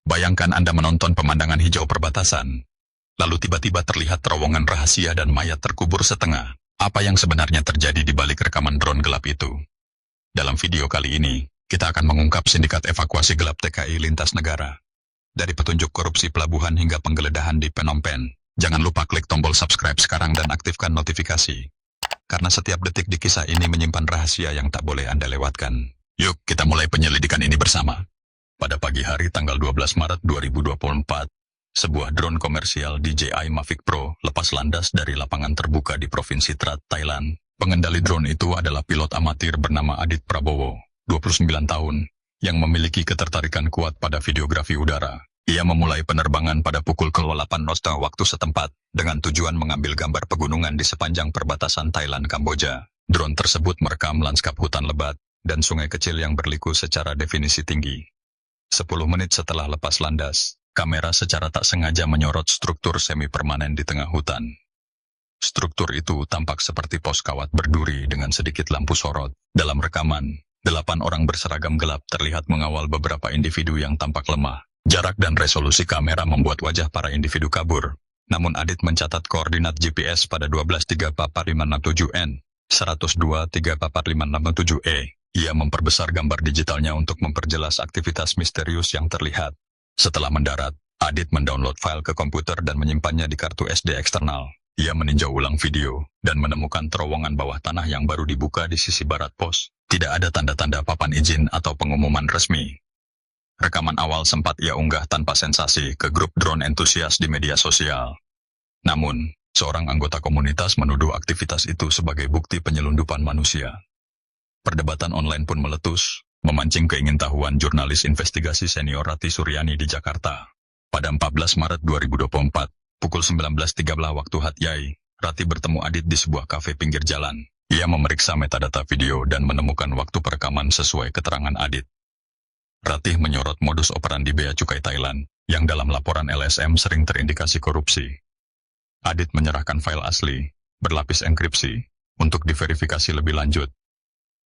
Bayangkan Anda menonton pemandangan hijau perbatasan. Lalu tiba-tiba terlihat terowongan rahasia dan mayat terkubur setengah. Apa yang sebenarnya terjadi di balik rekaman drone gelap itu? Dalam video kali ini, kita akan mengungkap sindikat evakuasi gelap TKI lintas negara. Dari petunjuk korupsi pelabuhan hingga penggeledahan di Phnom Penh. Jangan lupa klik tombol subscribe sekarang dan aktifkan notifikasi. Karena setiap detik di kisah ini menyimpan rahasia yang tak boleh Anda lewatkan. Yuk, kita mulai penyelidikan ini bersama. Pada pagi hari tanggal 12 Maret 2024, sebuah drone komersial DJI Mavic Pro lepas landas dari lapangan terbuka di Provinsi Trat, Thailand. Pengendali drone itu adalah pilot amatir bernama Adit Prabowo, 29 tahun, yang memiliki ketertarikan kuat pada videografi udara. Ia memulai penerbangan pada pukul 8 waktu setempat, dengan tujuan mengambil gambar pegunungan di sepanjang perbatasan Thailand-Kamboja. Drone tersebut merekam lanskap hutan lebat dan sungai kecil yang berliku secara definisi tinggi. 10 menit setelah lepas landas, kamera secara tak sengaja menyorot struktur semi-permanen di tengah hutan. Struktur itu tampak seperti pos kawat berduri dengan sedikit lampu sorot. Dalam rekaman, 8 orang berseragam gelap terlihat mengawal beberapa individu yang tampak lemah. Jarak dan resolusi kamera membuat wajah para individu kabur. Namun Adit mencatat koordinat GPS pada 12.34567N, 102.34567E. Ia memperbesar gambar digitalnya untuk memperjelas aktivitas misterius yang terlihat. Setelah mendarat, Adit mendownload file ke komputer dan menyimpannya di kartu SD eksternal. Ia meninjau ulang video dan menemukan terowongan bawah tanah yang baru dibuka di sisi barat pos. Tidak ada tanda-tanda papan izin atau pengumuman resmi. Rekaman awal sempat ia unggah tanpa sensasi ke grup drone entusias di media sosial. Namun, seorang anggota komunitas menuduh aktivitas itu sebagai bukti penyelundupan manusia. Perdebatan online pun meletus, memancing keingintahuan jurnalis investigasi senior Rati Suryani di Jakarta. Pada 14 Maret 2024, pukul 19.13 waktu Hatyai, Rati bertemu Adit di sebuah kafe pinggir jalan. Ia memeriksa metadata video dan menemukan waktu perekaman sesuai keterangan Adit. Ratih menyorot modus operandi Bea Cukai Thailand, yang dalam laporan LSM sering terindikasi korupsi. Adit menyerahkan file asli, berlapis enkripsi, untuk diverifikasi lebih lanjut.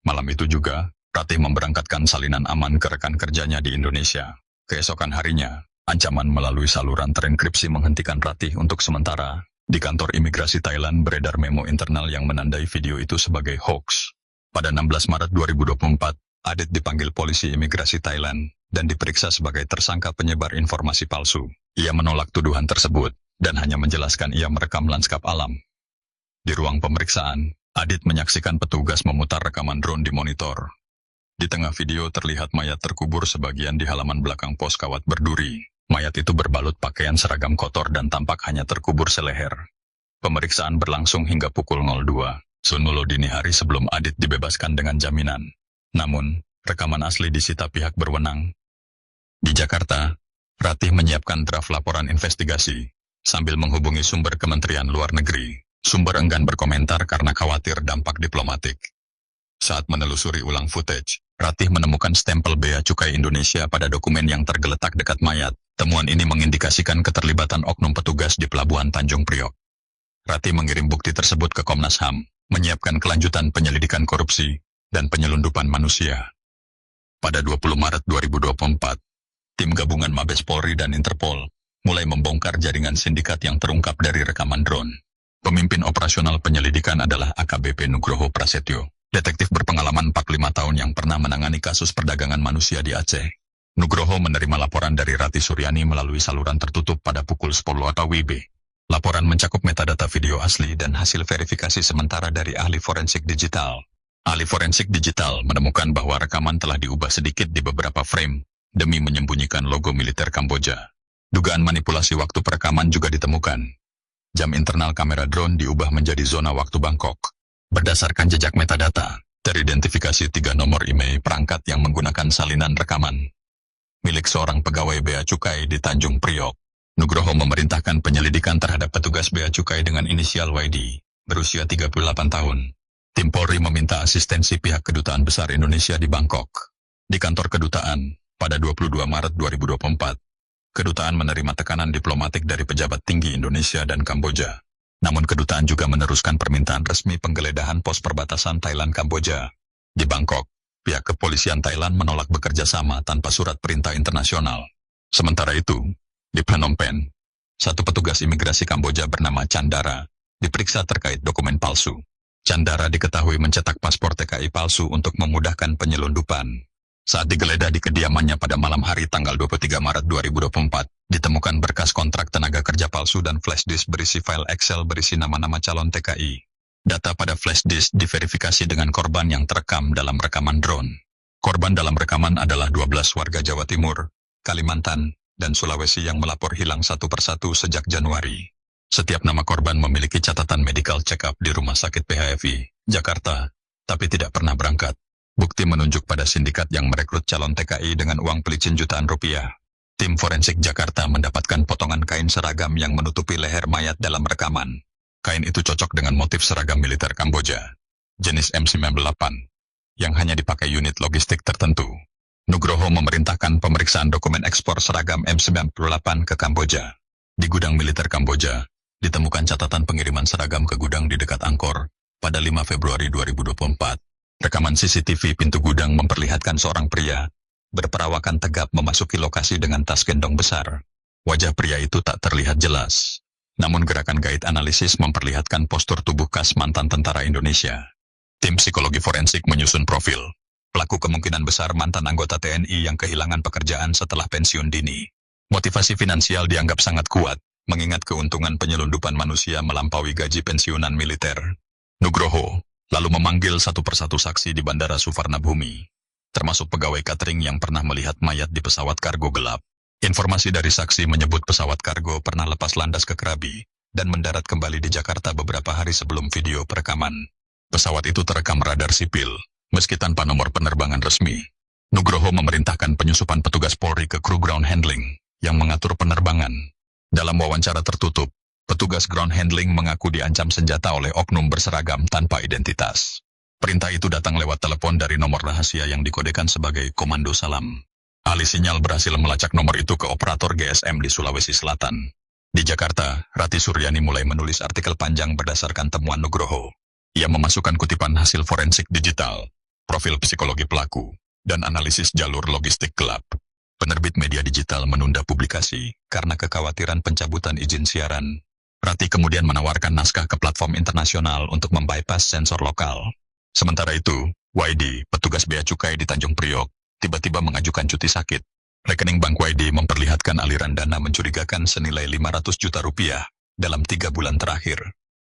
Malam itu juga, Ratih memberangkatkan salinan aman ke rekan kerjanya di Indonesia. Keesokan harinya, ancaman melalui saluran terenkripsi menghentikan Ratih untuk sementara. Di kantor imigrasi Thailand beredar memo internal yang menandai video itu sebagai hoax. Pada 16 Maret 2024, Adit dipanggil polisi imigrasi Thailand dan diperiksa sebagai tersangka penyebar informasi palsu. Ia menolak tuduhan tersebut dan hanya menjelaskan ia merekam lanskap alam. Di ruang pemeriksaan, Adit menyaksikan petugas memutar rekaman drone di monitor. Di tengah video terlihat mayat terkubur sebagian di halaman belakang pos kawat berduri. Mayat itu berbalut pakaian seragam kotor dan tampak hanya terkubur seleher. Pemeriksaan berlangsung hingga pukul 02.00 dini hari sebelum Adit dibebaskan dengan jaminan. Namun, rekaman asli disita pihak berwenang. Di Jakarta, Ratih menyiapkan draft laporan investigasi, sambil menghubungi sumber Kementerian Luar Negeri. Sumber enggan berkomentar karena khawatir dampak diplomatik. Saat menelusuri ulang footage, Ratih menemukan stempel Bea Cukai Indonesia pada dokumen yang tergeletak dekat mayat. Temuan ini mengindikasikan keterlibatan oknum petugas di Pelabuhan Tanjung Priok. Ratih mengirim bukti tersebut ke Komnas HAM, menyiapkan kelanjutan penyelidikan korupsi dan penyelundupan manusia. Pada 20 Maret 2024, tim gabungan Mabes Polri dan Interpol mulai membongkar jaringan sindikat yang terungkap dari rekaman drone. Pemimpin operasional penyelidikan adalah AKBP Nugroho Prasetyo, detektif berpengalaman 45 tahun yang pernah menangani kasus perdagangan manusia di Aceh. Nugroho menerima laporan dari Rati Suryani melalui saluran tertutup pada pukul 10 WIB. Laporan mencakup metadata video asli dan hasil verifikasi sementara dari ahli forensik digital. Ahli forensik digital menemukan bahwa rekaman telah diubah sedikit di beberapa frame, demi menyembunyikan logo militer Kamboja. Dugaan manipulasi waktu perekaman juga ditemukan. Jam internal kamera drone diubah menjadi zona waktu Bangkok. Berdasarkan jejak metadata, teridentifikasi 3 nomor IMEI perangkat yang menggunakan salinan rekaman. Milik seorang pegawai Bea Cukai di Tanjung Priok. Nugroho memerintahkan penyelidikan terhadap petugas Bea Cukai dengan inisial YD, berusia 38 tahun. Tim Polri meminta asistensi pihak Kedutaan Besar Indonesia di Bangkok. Di kantor kedutaan, pada 22 Maret 2024, kedutaan menerima tekanan diplomatik dari pejabat tinggi Indonesia dan Kamboja. Namun kedutaan juga meneruskan permintaan resmi penggeledahan pos perbatasan Thailand-Kamboja. Di Bangkok, pihak kepolisian Thailand menolak bekerja sama tanpa surat perintah internasional. Sementara itu, di Phnom Penh, satu petugas imigrasi Kamboja bernama Chandara diperiksa terkait dokumen palsu. Chandara diketahui mencetak paspor TKI palsu untuk memudahkan penyelundupan. Saat digeledah di kediamannya pada malam hari tanggal 23 Maret 2024, ditemukan berkas kontrak tenaga kerja palsu dan flash disk berisi file Excel berisi nama-nama calon TKI. Data pada flash disk diverifikasi dengan korban yang terekam dalam rekaman drone. Korban dalam rekaman adalah 12 warga Jawa Timur, Kalimantan, dan Sulawesi yang melapor hilang satu persatu sejak Januari. Setiap nama korban memiliki catatan medical check-up di Rumah Sakit PHFI, Jakarta, tapi tidak pernah berangkat. Bukti menunjuk pada sindikat yang merekrut calon TKI dengan uang pelicin jutaan rupiah. Tim forensik Jakarta mendapatkan potongan kain seragam yang menutupi leher mayat dalam rekaman. Kain itu cocok dengan motif seragam militer Kamboja, jenis M98, yang hanya dipakai unit logistik tertentu. Nugroho memerintahkan pemeriksaan dokumen ekspor seragam M98 ke Kamboja. Di gudang militer Kamboja, ditemukan catatan pengiriman seragam ke gudang di dekat Angkor pada 5 Februari 2024. Rekaman CCTV pintu gudang memperlihatkan seorang pria berperawakan tegap memasuki lokasi dengan tas gendong besar. Wajah pria itu tak terlihat jelas. Namun gerakan gaid analisis memperlihatkan postur tubuh khas mantan tentara Indonesia. Tim psikologi forensik menyusun profil. Pelaku kemungkinan besar mantan anggota TNI yang kehilangan pekerjaan setelah pensiun dini. Motivasi finansial dianggap sangat kuat, mengingat keuntungan penyelundupan manusia melampaui gaji pensiunan militer. Nugroho lalu memanggil satu persatu saksi di Bandara Suvarnabhumi, termasuk pegawai catering yang pernah melihat mayat di pesawat kargo gelap. Informasi dari saksi menyebut pesawat kargo pernah lepas landas ke Krabi dan mendarat kembali di Jakarta beberapa hari sebelum video perekaman. Pesawat itu terekam radar sipil, meski tanpa nomor penerbangan resmi. Nugroho memerintahkan penyusupan petugas Polri ke kru ground handling yang mengatur penerbangan. Dalam wawancara tertutup, petugas ground handling mengaku diancam senjata oleh oknum berseragam tanpa identitas. Perintah itu datang lewat telepon dari nomor rahasia yang dikodekan sebagai Komando Salam. Ahli sinyal berhasil melacak nomor itu ke operator GSM di Sulawesi Selatan. Di Jakarta, Rati Suryani mulai menulis artikel panjang berdasarkan temuan Nugroho. Ia memasukkan kutipan hasil forensik digital, profil psikologi pelaku, dan analisis jalur logistik gelap. Penerbit media digital menunda publikasi karena kekhawatiran pencabutan izin siaran. Rati kemudian menawarkan naskah ke platform internasional untuk membypass sensor lokal. Sementara itu, YD, petugas bea cukai di Tanjung Priok, tiba-tiba mengajukan cuti sakit. Rekening bank YD memperlihatkan aliran dana mencurigakan senilai 500 juta rupiah dalam 3 bulan terakhir.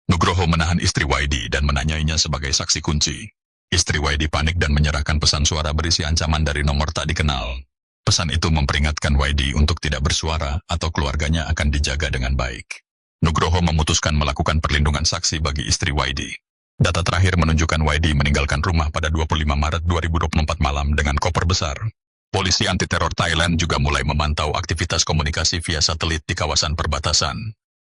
Nugroho menahan istri YD dan menanyainya sebagai saksi kunci. Istri YD panik dan menyerahkan pesan suara berisi ancaman dari nomor tak dikenal. Pesan itu memperingatkan YD untuk tidak bersuara atau keluarganya akan dijaga dengan baik. Nugroho memutuskan melakukan perlindungan saksi bagi istri YD. Data terakhir menunjukkan YD meninggalkan rumah pada 25 Maret 2024 malam dengan koper besar. Polisi anti-teror Thailand juga mulai memantau aktivitas komunikasi via satelit di kawasan perbatasan.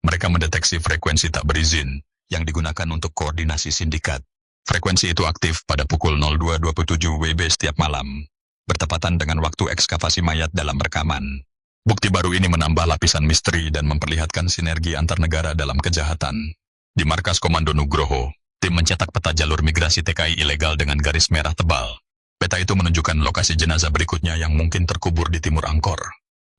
Mereka mendeteksi frekuensi tak berizin yang digunakan untuk koordinasi sindikat. Frekuensi itu aktif pada pukul 02.27 WIB setiap malam, bertepatan dengan waktu ekskavasi mayat dalam rekaman. Bukti baru ini menambah lapisan misteri dan memperlihatkan sinergi antar negara dalam kejahatan. Di markas Komando Nugroho, tim mencetak peta jalur migrasi TKI ilegal dengan garis merah tebal. Peta itu menunjukkan lokasi jenazah berikutnya yang mungkin terkubur di timur Angkor.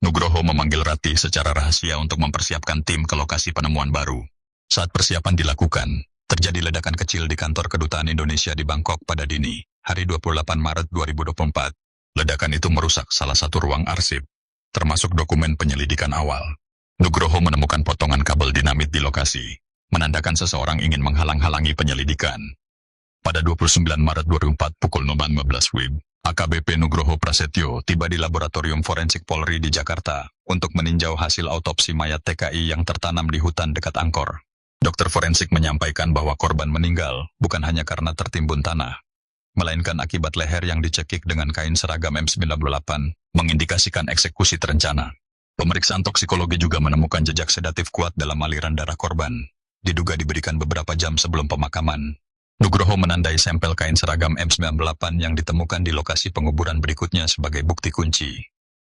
Nugroho memanggil Rati secara rahasia untuk mempersiapkan tim ke lokasi penemuan baru. Saat persiapan dilakukan, terjadi ledakan kecil di kantor kedutaan Indonesia di Bangkok pada dini hari 28 Maret 2024. Ledakan itu merusak salah satu ruang arsip, termasuk dokumen penyelidikan awal. Nugroho menemukan potongan kabel dinamit di lokasi, menandakan seseorang ingin menghalang-halangi penyelidikan. Pada 29 Maret 2004 pukul 15 WIB, AKBP Nugroho Prasetyo tiba di Laboratorium Forensik Polri di Jakarta untuk meninjau hasil autopsi mayat TKI yang tertanam di hutan dekat Angkor. Dokter forensik menyampaikan bahwa korban meninggal bukan hanya karena tertimbun tanah, melainkan akibat leher yang dicekik dengan kain seragam M98, mengindikasikan eksekusi terencana. Pemeriksaan toksikologi juga menemukan jejak sedatif kuat dalam aliran darah korban. Diduga diberikan beberapa jam sebelum pemakaman. Nugroho menandai sampel kain seragam M98 yang ditemukan di lokasi penguburan berikutnya sebagai bukti kunci.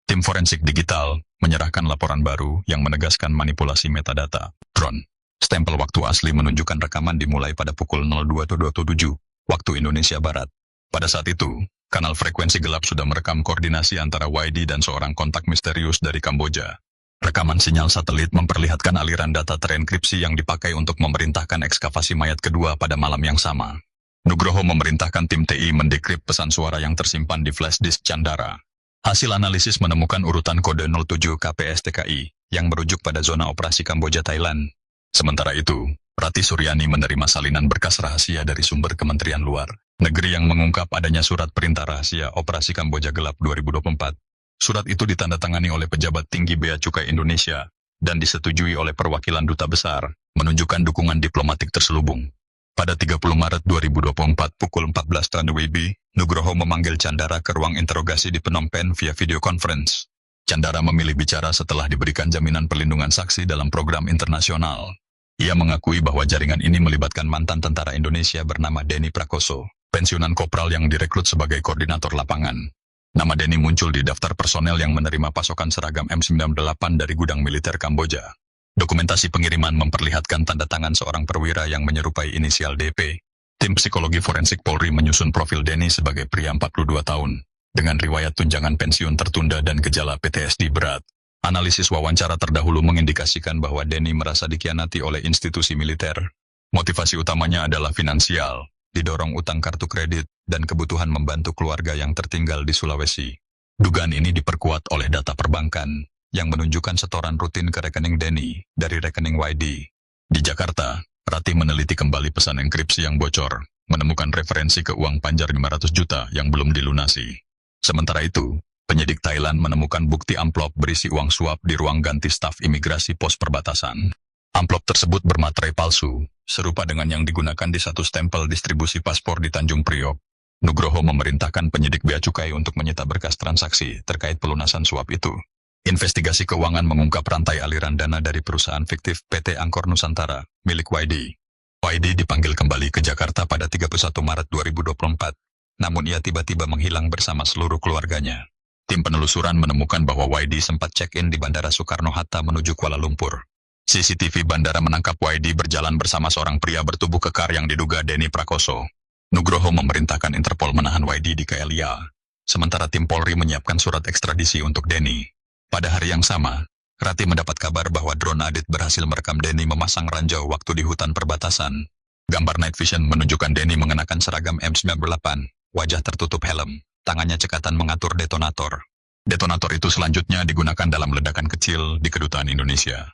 Tim forensik digital menyerahkan laporan baru yang menegaskan manipulasi metadata. Drone. Stempel waktu asli menunjukkan rekaman dimulai pada pukul 02.27 waktu Indonesia Barat. Pada saat itu, kanal frekuensi gelap sudah merekam koordinasi antara YD dan seorang kontak misterius dari Kamboja. Rekaman sinyal satelit memperlihatkan aliran data terenkripsi yang dipakai untuk memerintahkan ekskavasi mayat kedua pada malam yang sama. Nugroho memerintahkan tim TI mendekrip pesan suara yang tersimpan di flash disk Chandara. Hasil analisis menemukan urutan kode 07 KPSTKI yang merujuk pada zona operasi Kamboja Thailand. Sementara itu, Rati Suryani menerima salinan berkas rahasia dari sumber Kementerian Luar Negeri yang mengungkap adanya surat perintah rahasia Operasi Kamboja Gelap 2024. Surat itu ditandatangani oleh pejabat tinggi Bea Cukai Indonesia dan disetujui oleh perwakilan duta besar, menunjukkan dukungan diplomatik terselubung. Pada 30 Maret 2024 pukul 14 WIB, Nugroho memanggil Chandara ke ruang interogasi di Phnom Penh via video conference. Chandara memilih bicara setelah diberikan jaminan perlindungan saksi dalam program internasional. Ia mengakui bahwa jaringan ini melibatkan mantan tentara Indonesia bernama Denny Prakoso, pensiunan kopral yang direkrut sebagai koordinator lapangan. Nama Denny muncul di daftar personel yang menerima pasokan seragam M98 dari gudang militer Kamboja. Dokumentasi pengiriman memperlihatkan tanda tangan seorang perwira yang menyerupai inisial DP. Tim psikologi forensik Polri menyusun profil Denny sebagai pria 42 tahun, dengan riwayat tunjangan pensiun tertunda dan gejala PTSD berat. Analisis wawancara terdahulu mengindikasikan bahwa Denny merasa dikhianati oleh institusi militer. Motivasi utamanya adalah finansial, didorong utang kartu kredit, dan kebutuhan membantu keluarga yang tertinggal di Sulawesi. Dugaan ini diperkuat oleh data perbankan, yang menunjukkan setoran rutin ke rekening Denny dari rekening YD. Di Jakarta, Rati meneliti kembali pesan enkripsi yang bocor, menemukan referensi ke uang panjar 500 juta yang belum dilunasi. Sementara itu, penyidik Thailand menemukan bukti amplop berisi uang suap di ruang ganti staf imigrasi pos perbatasan. Amplop tersebut bermaterai palsu, serupa dengan yang digunakan di satu stempel distribusi paspor di Tanjung Priok. Nugroho memerintahkan penyidik Bea Cukai untuk menyita berkas transaksi terkait pelunasan suap itu. Investigasi keuangan mengungkap rantai aliran dana dari perusahaan fiktif PT Angkor Nusantara, milik YD. YD dipanggil kembali ke Jakarta pada 31 Maret 2024, namun ia tiba-tiba menghilang bersama seluruh keluarganya. Tim penelusuran menemukan bahwa YD sempat check-in di Bandara Soekarno-Hatta menuju Kuala Lumpur. CCTV bandara menangkap YD berjalan bersama seorang pria bertubuh kekar yang diduga Denny Prakoso. Nugroho memerintahkan Interpol menahan YD di KLIA, sementara tim Polri menyiapkan surat ekstradisi untuk Denny. Pada hari yang sama, Rati mendapat kabar bahwa drone Adit berhasil merekam Denny memasang ranjau waktu di hutan perbatasan. Gambar night vision menunjukkan Denny mengenakan seragam M98, wajah tertutup helm, tangannya cekatan mengatur detonator. Detonator itu selanjutnya digunakan dalam ledakan kecil di kedutaan Indonesia.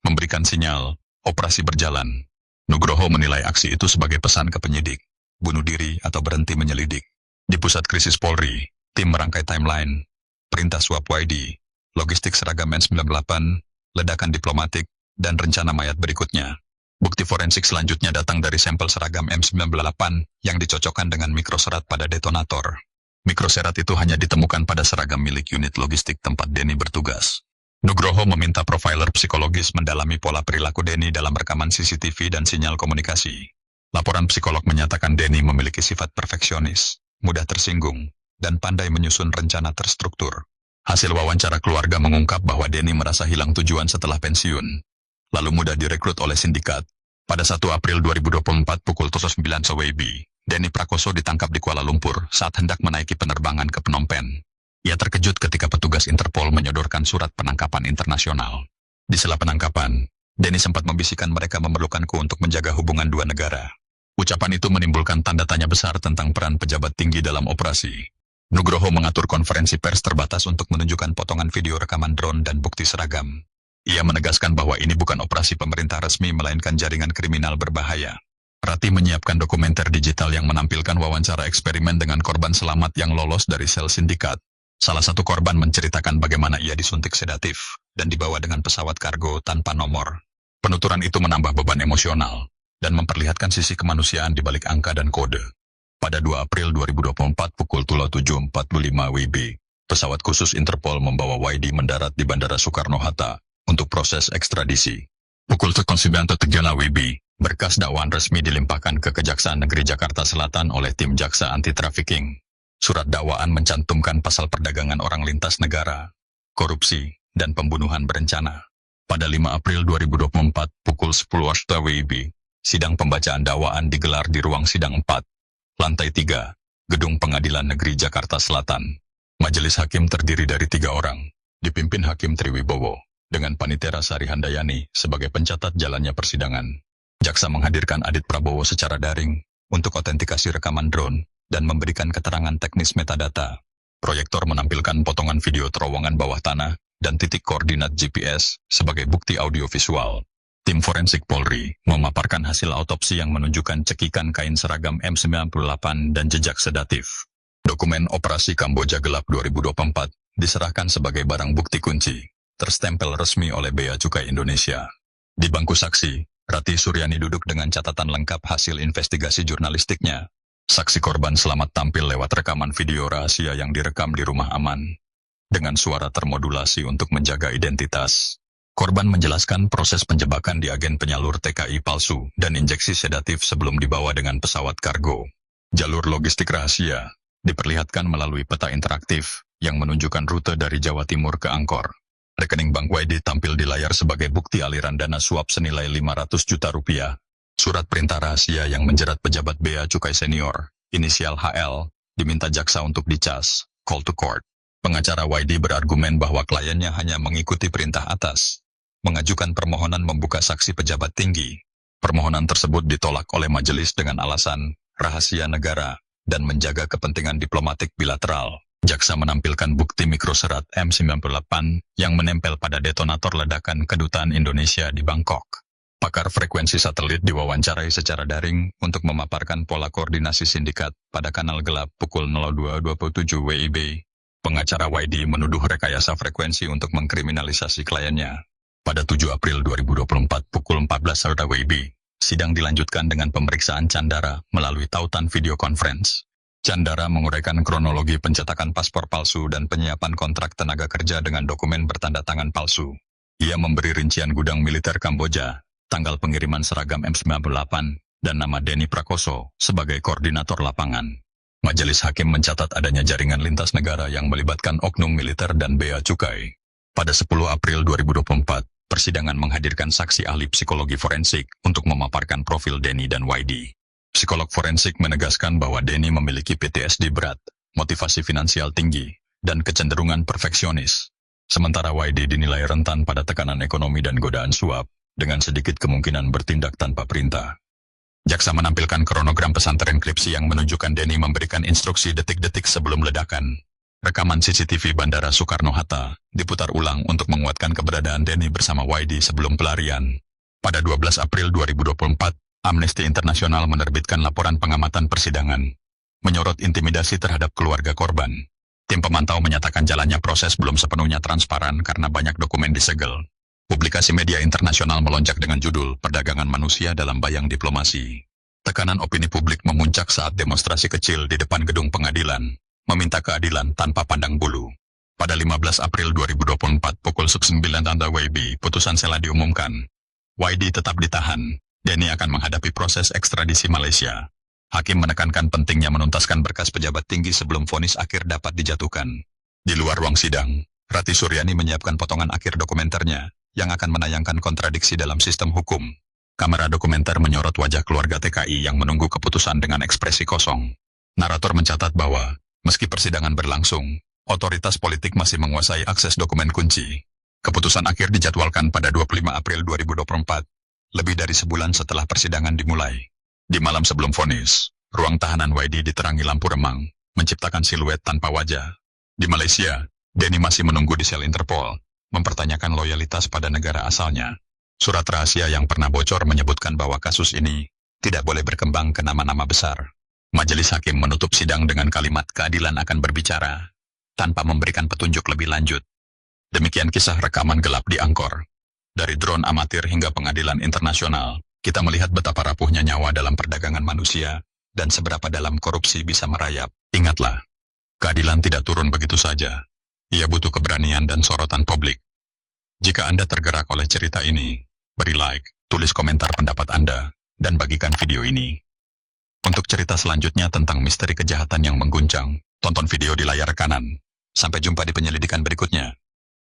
Memberikan sinyal, operasi berjalan. Nugroho menilai aksi itu sebagai pesan ke penyidik, bunuh diri atau berhenti menyelidik. Di pusat krisis Polri, tim merangkai timeline, perintah suap YD, logistik seragam N98, ledakan diplomatik, dan rencana mayat berikutnya. Bukti forensik selanjutnya datang dari sampel seragam M98 yang dicocokkan dengan mikroserat pada detonator. Mikroserat itu hanya ditemukan pada seragam milik unit logistik tempat Denny bertugas. Nugroho meminta profiler psikologis mendalami pola perilaku Denny dalam rekaman CCTV dan sinyal komunikasi. Laporan psikolog menyatakan Denny memiliki sifat perfeksionis, mudah tersinggung, dan pandai menyusun rencana terstruktur. Hasil wawancara keluarga mengungkap bahwa Denny merasa hilang tujuan setelah pensiun, lalu mudah direkrut oleh sindikat. Pada 1 April 2024 pukul 09 WIB, Denny Prakoso ditangkap di Kuala Lumpur saat hendak menaiki penerbangan ke Phnom Penh. Ia terkejut ketika petugas Interpol menyodorkan surat penangkapan internasional. Di sela penangkapan, Denny sempat membisikkan mereka memerlukanku untuk menjaga hubungan dua negara. Ucapan itu menimbulkan tanda tanya besar tentang peran pejabat tinggi dalam operasi. Nugroho mengatur konferensi pers terbatas untuk menunjukkan potongan video rekaman drone dan bukti seragam. Ia menegaskan bahwa ini bukan operasi pemerintah resmi melainkan jaringan kriminal berbahaya. Rati menyiapkan dokumenter digital yang menampilkan wawancara eksperimen dengan korban selamat yang lolos dari sel sindikat. Salah satu korban menceritakan bagaimana ia disuntik sedatif dan dibawa dengan pesawat kargo tanpa nomor. Penuturan itu menambah beban emosional dan memperlihatkan sisi kemanusiaan di balik angka dan kode. Pada 2 April 2024 pukul 07.45 WIB, pesawat khusus Interpol membawa YD mendarat di Bandara Soekarno-Hatta untuk proses ekstradisi. Pukul 09.03 WIB, berkas dakwaan resmi dilimpahkan ke Kejaksaan Negeri Jakarta Selatan oleh tim Jaksa Anti-Trafficking. Surat dakwaan mencantumkan pasal perdagangan orang lintas negara, korupsi, dan pembunuhan berencana. Pada 5 April 2024 pukul 10 WIB, sidang pembacaan dakwaan digelar di ruang sidang 4. Lantai 3, Gedung Pengadilan Negeri Jakarta Selatan. Majelis hakim terdiri dari 3 orang, dipimpin Hakim Triwibowo, dengan Panitera Sari Handayani sebagai pencatat jalannya persidangan. Jaksa menghadirkan Adit Prabowo secara daring untuk otentikasi rekaman drone dan memberikan keterangan teknis metadata. Proyektor menampilkan potongan video terowongan bawah tanah dan titik koordinat GPS sebagai bukti audiovisual. Tim forensik Polri memaparkan hasil autopsi yang menunjukkan cekikan kain seragam M98 dan jejak sedatif. Dokumen Operasi Kamboja Gelap 2024 diserahkan sebagai barang bukti kunci, terstempel resmi oleh Bea Cukai Indonesia. Di bangku saksi, Rati Suryani duduk dengan catatan lengkap hasil investigasi jurnalistiknya. Saksi korban selamat tampil lewat rekaman video rahasia yang direkam di rumah aman, dengan suara termodulasi untuk menjaga identitas. Korban menjelaskan proses penjebakan di agen penyalur TKI palsu dan injeksi sedatif sebelum dibawa dengan pesawat kargo. Jalur logistik rahasia diperlihatkan melalui peta interaktif yang menunjukkan rute dari Jawa Timur ke Angkor. Rekening Bank YD tampil di layar sebagai bukti aliran dana suap senilai 500 juta rupiah. Surat perintah rahasia yang menjerat pejabat Bea Cukai Senior, inisial HL, diminta jaksa untuk dicas, call to court. Pengacara YD berargumen bahwa kliennya hanya mengikuti perintah atas, mengajukan permohonan membuka saksi pejabat tinggi. Permohonan tersebut ditolak oleh majelis dengan alasan rahasia negara dan menjaga kepentingan diplomatik bilateral. Jaksa menampilkan bukti mikroserat M98 yang menempel pada detonator ledakan Kedutaan Indonesia di Bangkok. Pakar frekuensi satelit diwawancarai secara daring untuk memaparkan pola koordinasi sindikat pada kanal gelap pukul 02.27 WIB. Pengacara YD menuduh rekayasa frekuensi untuk mengkriminalisasi kliennya. Pada 7 April 2024 pukul 14 WIB, sidang dilanjutkan dengan pemeriksaan Chandra melalui tautan video conference. Chandra menguraikan kronologi pencetakan paspor palsu dan penyiapan kontrak tenaga kerja dengan dokumen bertanda tangan palsu. Ia memberi rincian gudang militer Kamboja, tanggal pengiriman seragam M98, dan nama Denny Prakoso sebagai koordinator lapangan. Majelis hakim mencatat adanya jaringan lintas negara yang melibatkan oknum militer dan bea cukai. Pada 10 April 2024, persidangan menghadirkan saksi ahli psikologi forensik untuk memaparkan profil Denny dan YD. Psikolog forensik menegaskan bahwa Denny memiliki PTSD berat, motivasi finansial tinggi, dan kecenderungan perfeksionis. Sementara YD dinilai rentan pada tekanan ekonomi dan godaan suap, dengan sedikit kemungkinan bertindak tanpa perintah. Jaksa menampilkan kronogram pesantren kripsi yang menunjukkan Denny memberikan instruksi detik-detik sebelum ledakan. Rekaman CCTV Bandara Soekarno-Hatta diputar ulang untuk menguatkan keberadaan Denny bersama YD sebelum pelarian. Pada 12 April 2024, Amnesty International menerbitkan laporan pengamatan persidangan, menyorot intimidasi terhadap keluarga korban. Tim pemantau menyatakan jalannya proses belum sepenuhnya transparan karena banyak dokumen disegel. Publikasi media internasional melonjak dengan judul Perdagangan Manusia dalam Bayang Diplomasi. Tekanan opini publik memuncak saat demonstrasi kecil di depan gedung pengadilan, meminta keadilan tanpa pandang bulu. Pada 15 April 2024 pukul 9 WIB, putusan sela diumumkan. YD tetap ditahan. Denny akan menghadapi proses ekstradisi Malaysia. Hakim menekankan pentingnya menuntaskan berkas pejabat tinggi sebelum vonis akhir dapat dijatuhkan. Di luar ruang sidang, Rati Suryani menyiapkan potongan akhir dokumenternya yang akan menayangkan kontradiksi dalam sistem hukum. Kamera dokumenter menyorot wajah keluarga TKI yang menunggu keputusan dengan ekspresi kosong. Narator mencatat bahwa meski persidangan berlangsung, otoritas politik masih menguasai akses dokumen kunci. Keputusan akhir dijadwalkan pada 25 April 2024, lebih dari sebulan setelah persidangan dimulai. Di malam sebelum vonis, ruang tahanan YD diterangi lampu remang, menciptakan siluet tanpa wajah. Di Malaysia, Denny masih menunggu di sel Interpol, mempertanyakan loyalitas pada negara asalnya. Surat rahasia yang pernah bocor menyebutkan bahwa kasus ini tidak boleh berkembang ke nama-nama besar. Majelis hakim menutup sidang dengan kalimat keadilan akan berbicara, tanpa memberikan petunjuk lebih lanjut. Demikian kisah rekaman gelap di Angkor. Dari drone amatir hingga pengadilan internasional, kita melihat betapa rapuhnya nyawa dalam perdagangan manusia, dan seberapa dalam korupsi bisa merayap. Ingatlah, keadilan tidak turun begitu saja. Ia butuh keberanian dan sorotan publik. Jika Anda tergerak oleh cerita ini, beri like, tulis komentar pendapat Anda, dan bagikan video ini. Untuk cerita selanjutnya tentang misteri kejahatan yang mengguncang, tonton video di layar kanan. Sampai jumpa di penyelidikan berikutnya.